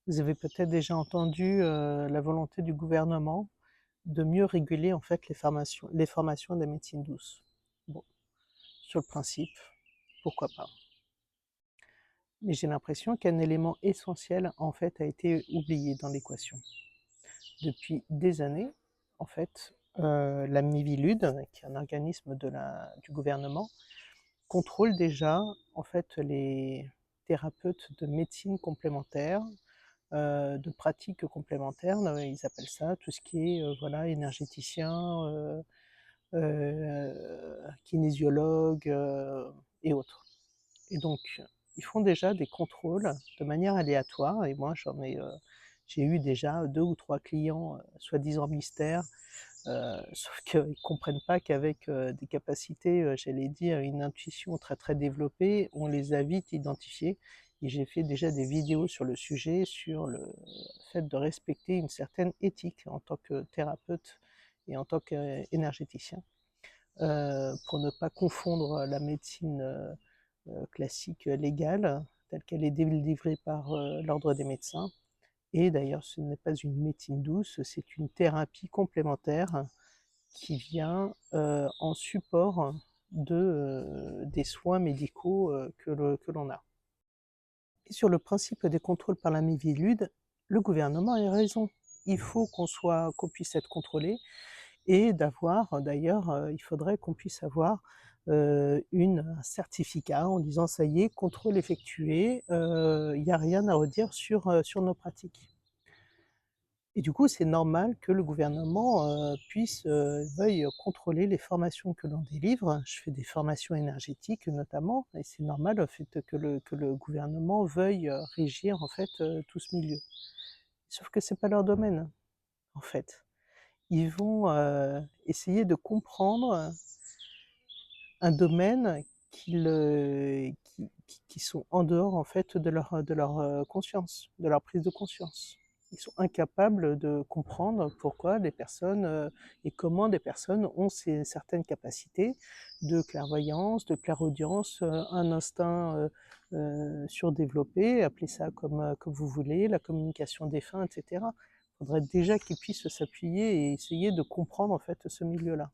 Vous avez peut-être déjà entendu, la volonté du gouvernement de mieux réguler, en fait, les formations des médecines douces. Bon, sur le principe, pourquoi pas? Mais j'ai l'impression qu'un élément essentiel, en fait, a été oublié dans l'équation. Depuis des années, en fait, la Miviludes, qui est un organisme du gouvernement, contrôle déjà, en fait, les thérapeutes de médecine complémentaire, de pratiques complémentaires, ils appellent ça, tout ce qui est, voilà, énergéticien, kinésiologue, et autres. Et donc, ils font déjà des contrôles de manière aléatoire et moi j'ai eu déjà 2 ou 3 clients, soi-disant mystères, sauf qu'ils ne comprennent pas qu'avec, des capacités, j'allais dire une intuition très, très développée, on les a vite identifiés et j'ai fait déjà des vidéos sur le sujet, sur le fait de respecter une certaine éthique en tant que thérapeute et en tant qu'énergéticien, pour ne pas confondre la médecine, classique, légale, telle qu'elle est délivrée par, l'ordre des médecins et d'ailleurs ce n'est pas une médecine douce, c'est une thérapie complémentaire qui vient, en support des soins médicaux, que l'on a. Et sur le principe des contrôles par la Miviludes, le gouvernement a raison. Il faut qu'on puisse être contrôlé et d'avoir d'ailleurs, il faudrait qu'on puisse avoir, un certificat en disant: «Ça y est, contrôle effectué, il y a rien à redire sur nos pratiques». Et du coup, c'est normal que le gouvernement, veuille contrôler les formations que l'on délivre. Je fais des formations énergétiques notamment et c'est normal, en fait, que le gouvernement veuille, régir, en fait, tout ce milieu. Sauf que c'est pas leur domaine, en fait. Ils vont, essayer de comprendre un domaine qui sont en dehors, en fait, de leur, conscience, de leur prise de conscience. Ils sont incapables de comprendre pourquoi des personnes, et comment des personnes ont certaines capacités de clairvoyance, de clairaudience, un instinct, surdéveloppé, appelez ça comme vous voulez, la communication défunt et cetera. Il faudrait déjà qu'ils puissent s'appuyer et essayer de comprendre, en fait, ce milieu-là.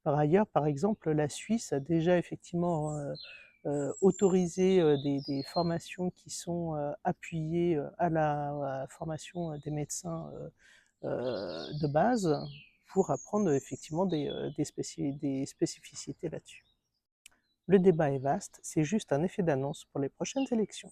Par ailleurs, par exemple, la Suisse a déjà effectivement, autorisé, des formations qui sont, appuyées, à la formation, des médecins, de base, pour apprendre effectivement des spécificités là-dessus. Le débat est vaste, c'est juste un effet d'annonce pour les prochaines élections.